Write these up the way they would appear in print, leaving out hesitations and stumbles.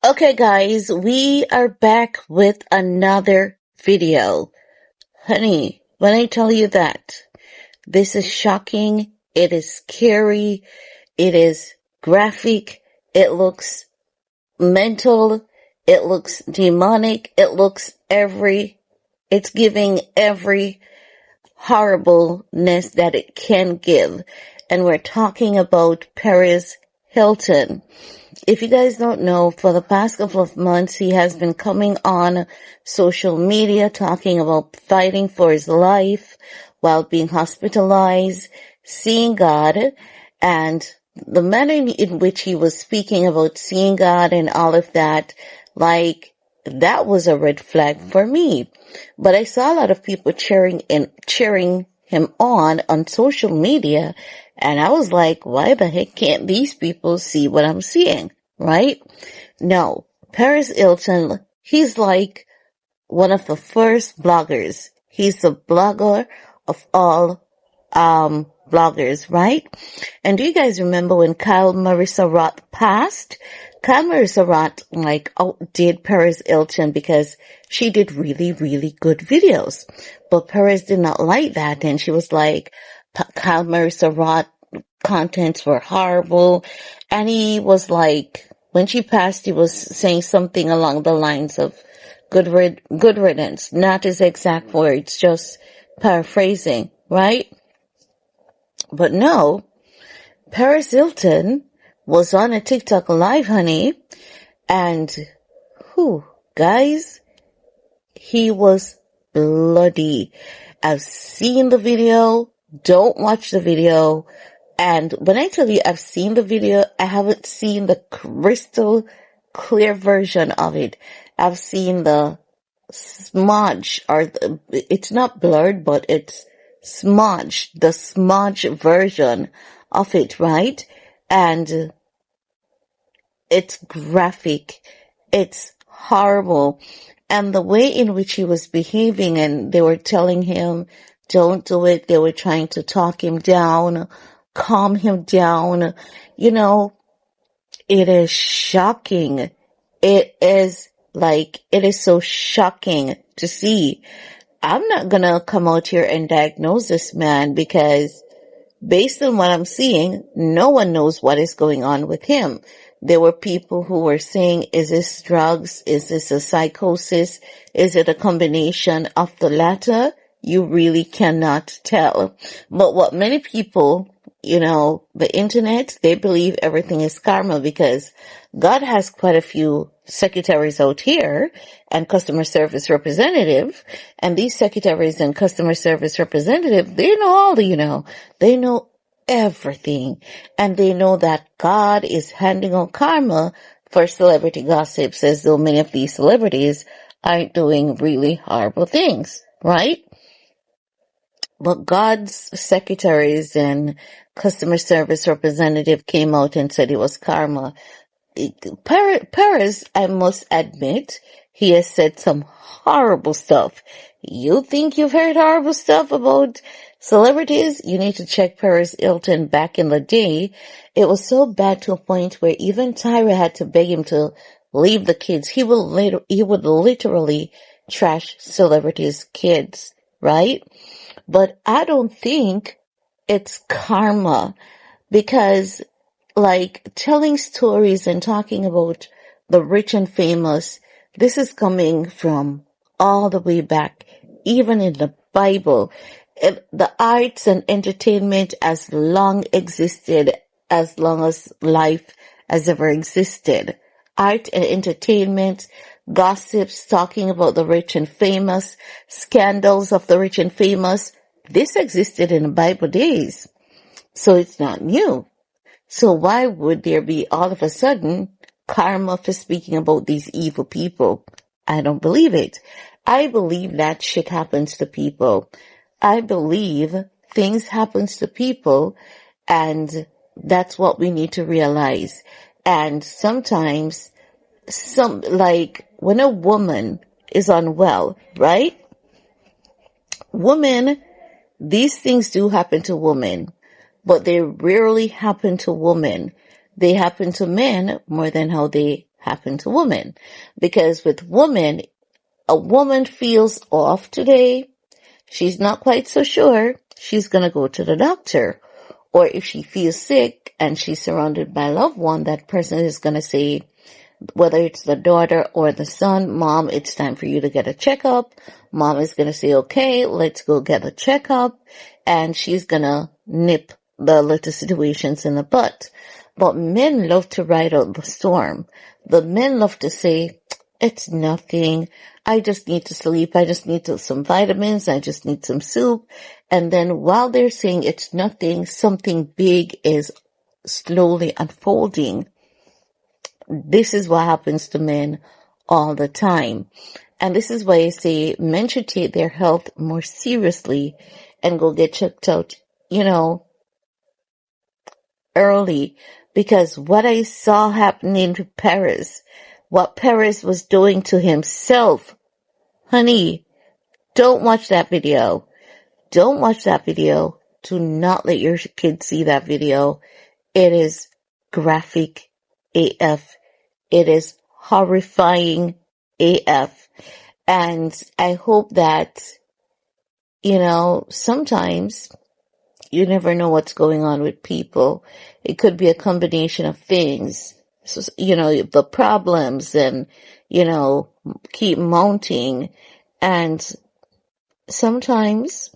Okay, guys, we are back with another video. Honey, when I tell you that this is shocking, it is scary, it is graphic, it looks mental, it looks demonic, it's giving every horribleness that it can give. And we're talking about Perez Hilton. If you guys don't know, for the past couple of months, he has been coming on social media talking about fighting for his life while being hospitalized, seeing God, and the manner in which he was speaking about seeing God and all of that, like, that was a red flag for me. But I saw a lot of people cheering him on social media, and I was like, why the heck can't these people see what I'm seeing? Right? No. Perez Hilton, he's like one of the first bloggers. He's the blogger of all bloggers, right? And do you guys remember when Kyle Marissa Roth passed? Kyle Marissa Roth outdid Perez Hilton because she did really, really good videos. But Perez did not like that, and she was like, Kyle Marissa Roth contents were horrible. And he was like, when she passed, he was saying something along the lines of good riddance, not his exact words, just paraphrasing, right? But no, Paris Hilton was on a TikTok live, honey, and guys, he was bloody. I've seen the video. Don't watch the video. And when I tell you I've seen the video, I haven't seen the crystal clear version of it. I've seen the smudge, it's not blurred, but it's smudged, the smudge version of it, right? And it's graphic. It's horrible. And the way in which he was behaving, and they were telling him, don't do it. They were trying to talk him down, calm him down. You know, it is shocking. It is so shocking to see. I'm not gonna come out here and diagnose this man because based on what I'm seeing, no one knows what is going on with him. There were people who were saying, is this drugs? Is this a psychosis? Is it a combination of the latter? You really cannot tell. But what many people, the internet, they believe everything is karma because God has quite a few secretaries out here and customer service representative, and these secretaries and customer service representative, they know they know everything, and they know that God is handing out karma for celebrity gossips, as though many of these celebrities aren't doing really horrible things, right? But God's secretaries and customer service representative came out and said it was karma. Perez, I must admit, he has said some horrible stuff. You think you've heard horrible stuff about celebrities? You need to check Perez Hilton back in the day. It was so bad to a point where even Tyra had to beg him to leave the kids. He would literally trash celebrities' kids, right? But I don't think it's karma because telling stories and talking about the rich and famous, this is coming from all the way back, even in the Bible. The arts and entertainment has long existed, as long as life has ever existed. Art and entertainment, gossips, talking about the rich and famous, scandals of the rich and famous, this existed in the Bible days. So it's not new. So why would there be all of a sudden karma for speaking about these evil people? I don't believe it. I believe that shit happens to people. I believe things happens to people, and that's what we need to realize. And sometimes when a woman is unwell, right? These things do happen to women, but they rarely happen to women. They happen to men more than how they happen to women. Because with women, a woman feels off today. She's not quite so sure. She's going to go to the doctor. Or if she feels sick and she's surrounded by a loved one, that person is going to say, whether it's the daughter or the son, Mom, it's time for you to get a checkup. Mom is going to say, okay, let's go get a checkup. And she's going to nip the little situations in the butt. But men love to ride out the storm. The men love to say, it's nothing. I just need to sleep. I just need some vitamins. I just need some soup. And then while they're saying it's nothing, something big is slowly unfolding. This is what happens to men all the time. And this is why I say men should take their health more seriously and go get checked out, early. Because what I saw happening to Perez, what Perez was doing to himself, honey, don't watch that video. Don't watch that video. Do not let your kids see that video. It is graphic AF. It is horrifying AF. And I hope that, sometimes you never know what's going on with people. It could be a combination of things. So, the problems and, keep mounting. And sometimes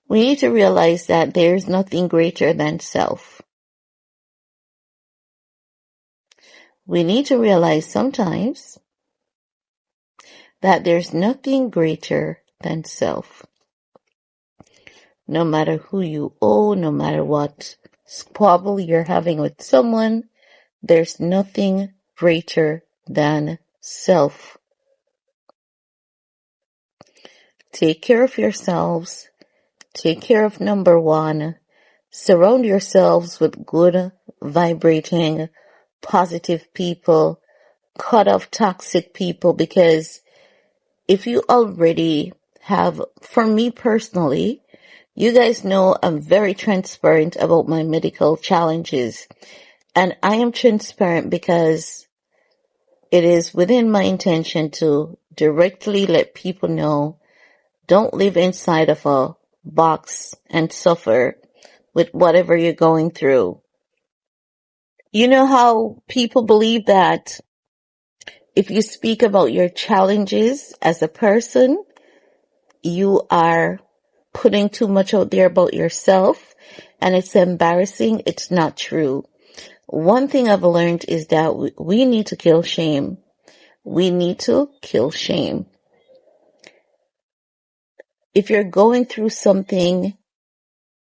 we need to realize that there's nothing greater than self. We need to realize sometimes that there's nothing greater than self. No matter who you owe, no matter what squabble you're having with someone, there's nothing greater than self. Take care of yourselves. Take care of number one. Surround yourselves with good, vibrating, positive people. Cut off toxic people, because if you already have, for me personally, you guys know I'm very transparent about my medical challenges. And I am transparent because it is within my intention to directly let people know, don't live inside of a box and suffer with whatever you're going through. You know how people believe that if you speak about your challenges as a person, you are putting too much out there about yourself and it's embarrassing. It's not true. One thing I've learned is that we need to kill shame. We need to kill shame. If you're going through something,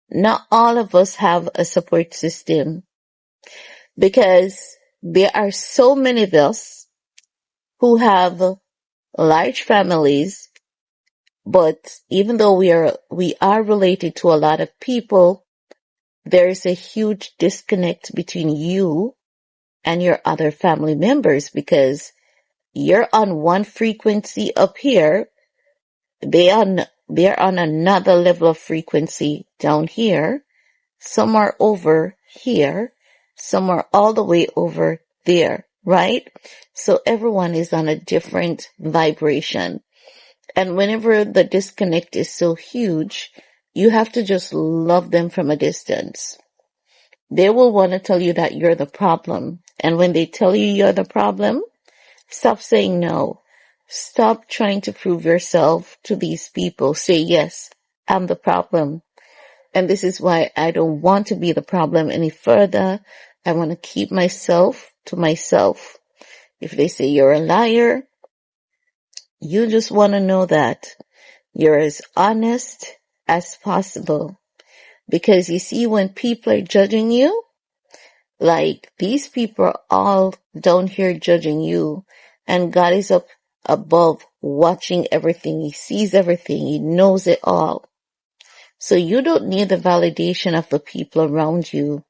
not all of us have a support system, because there are so many of us who have large families, but even though we are related to a lot of people, there is a huge disconnect between you and your other family members, because you're on one frequency up here, they're on another level of frequency down here, some are over here, some are all the way over there, right? So everyone is on a different vibration. And whenever the disconnect is so huge, you have to just love them from a distance. They will want to tell you that you're the problem. And when they tell you you're the problem, stop saying no. Stop trying to prove yourself to these people. Say, yes, I'm the problem. And this is why I don't want to be the problem any further. I want to keep myself to myself. If they say you're a liar, you just want to know that you're as honest as possible. Because you see, when people are judging you, like these people are all down here judging you, and God is up above watching everything. He sees everything. He knows it all. So you don't need the validation of the people around you,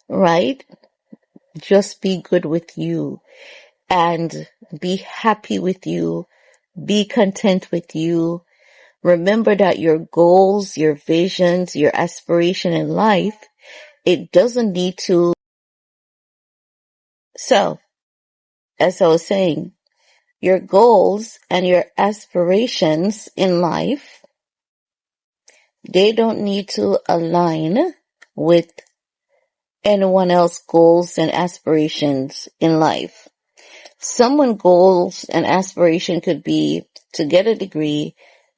right? Just be good with you and be happy with you. Be content with you. Remember that your goals, your visions, your aspiration in life, it doesn't need to So, as I was saying, your goals and your aspirations in life, they don't need to align with anyone else's goals and aspirations in life. Someone's goals and aspiration could be to get a degree,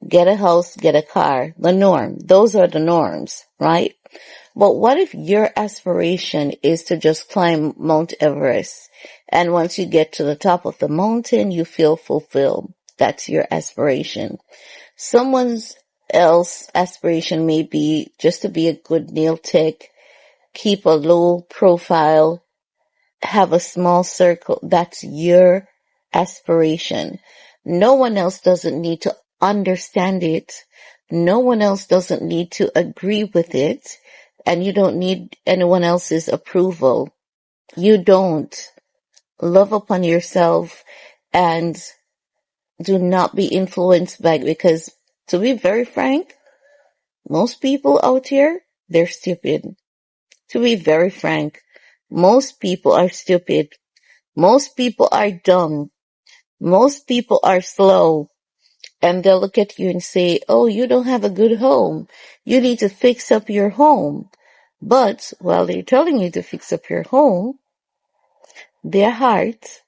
get a house, get a car, the norm. Those are the norms, right? But what if your aspiration is to just climb Mount Everest? And once you get to the top of the mountain, you feel fulfilled. That's your aspiration. Someone's else aspiration may be just to be a good nail tech, keep a low profile, have a small circle. That's your aspiration. No one else doesn't need to understand it. No one else doesn't need to agree with it. And you don't need anyone else's approval. You don't. Love upon yourself and do not be influenced by it, because to be very frank, most people out here, they're stupid. To be very frank, most people are stupid. Most people are dumb. Most people are slow. And they'll look at you and say, oh, you don't have a good home. You need to fix up your home. But while they're telling you to fix up your home, their heart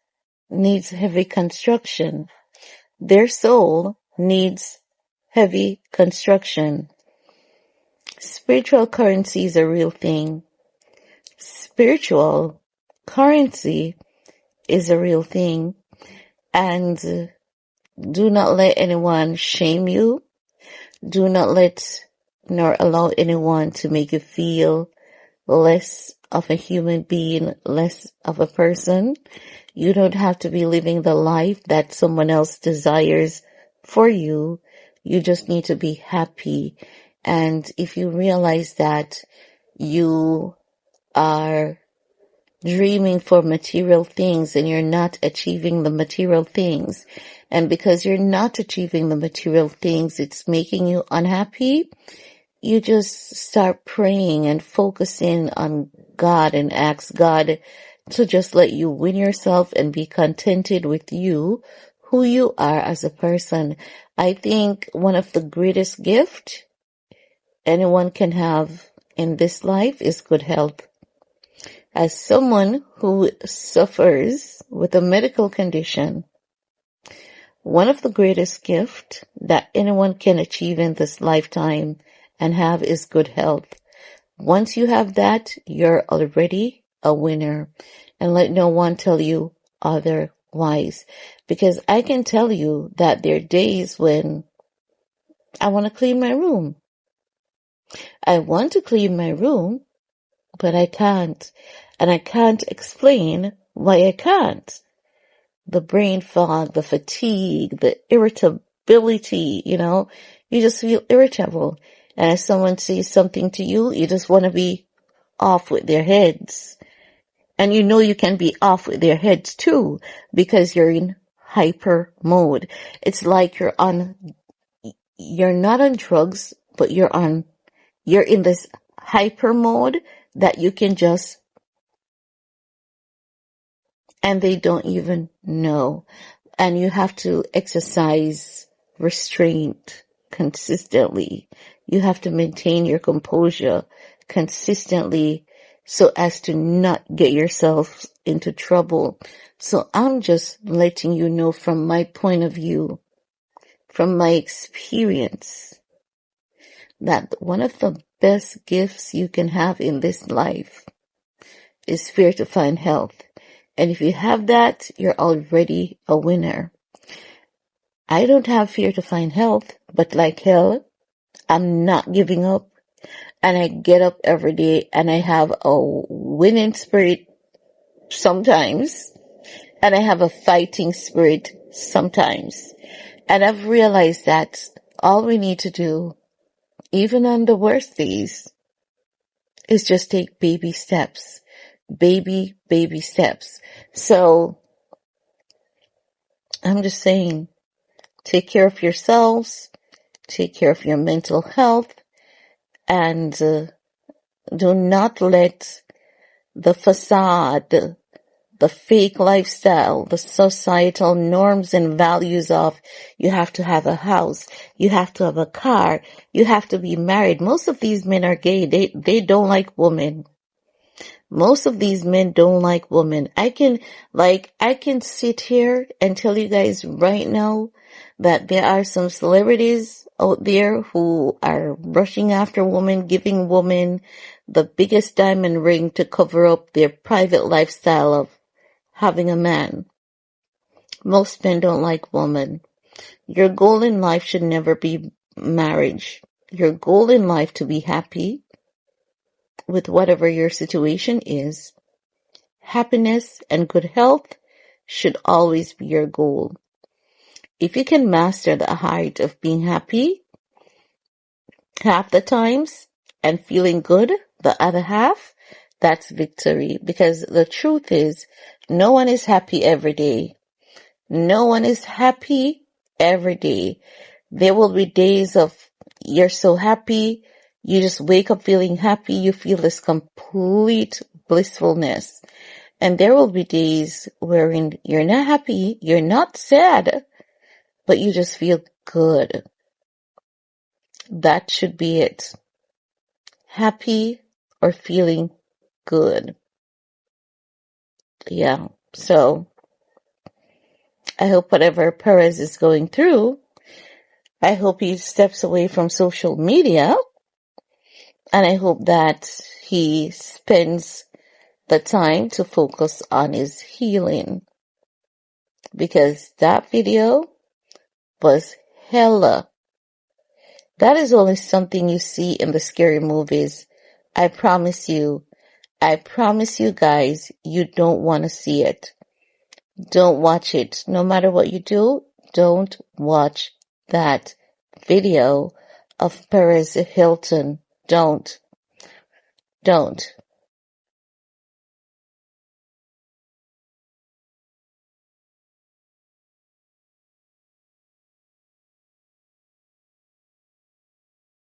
needs heavy construction. Their soul needs heavy construction. Spiritual currency is a real thing. Spiritual currency is a real thing. And do not let anyone shame you. Do not let nor allow anyone to make you feel less of a human being, less of a person. You don't have to be living the life that someone else desires for you. You just need to be happy. And if you realize that you are dreaming for material things and you're not achieving the material things, and because you're not achieving the material things, it's making you unhappy, you just start praying and focusing on God and ask God to just let you win yourself and be contented with you, who you are as a person. I think one of the greatest gifts anyone can have in this life is good health. As someone who suffers with a medical condition, one of the greatest gifts that anyone can achieve in this lifetime and have is good health. Once you have that, you're already a winner. And let no one tell you otherwise. Because I can tell you that there are days when I want to clean my room. I want to clean my room, but I can't. And I can't explain why I can't. The brain fog, the fatigue, the irritability, you just feel irritable. And if someone says something to you, you just want to be off with their heads. And you can be off with their heads too, because you're in hyper mode. It's like you're not on drugs, but you're in this hyper mode that you can just, and they don't even know. And you have to exercise restraint consistently. You have to maintain your composure consistently so as to not get yourself into trouble. So I'm just letting you know from my point of view, from my experience, that one of the best gifts you can have in this life is fear to find health. And if you have that, you're already a winner. I don't have fear to find health, but like hell, I'm not giving up. And I get up every day and I have a winning spirit sometimes. And I have a fighting spirit sometimes. And I've realized that all we need to do, even on the worst days, is just take baby steps. Baby steps. So I'm just saying, take care of yourselves, take care of your mental health, and do not let the facade the fake lifestyle, the societal norms and values of you have to have a house, you have to have a car, you have to be married. Most of these men are gay. They don't like women. Most of these men don't like women. I can sit here and tell you guys right now that there are some celebrities out there who are rushing after women, giving women the biggest diamond ring to cover up their private lifestyle of having a man. Most men don't like women. Your goal in life should never be marriage. Your goal in life to be happy with whatever your situation is. Happiness and good health should always be your goal. If you can master the art of being happy half the times and feeling good the other half, that's victory. Because the truth is, no one is happy every day. No one is happy every day. There will be days of you're so happy, you just wake up feeling happy, you feel this complete blissfulness. And there will be days wherein you're not happy, you're not sad, but you just feel good. That should be it. Happy or feeling good. Yeah. So I hope whatever Perez is going through, I hope he steps away from social media, and I hope that he spends the time to focus on his healing, because that video was hella. That is only something you see in the scary movies. I promise you guys, you don't want to see it. Don't watch it. No matter what you do, don't watch that video of Perez Hilton. Don't.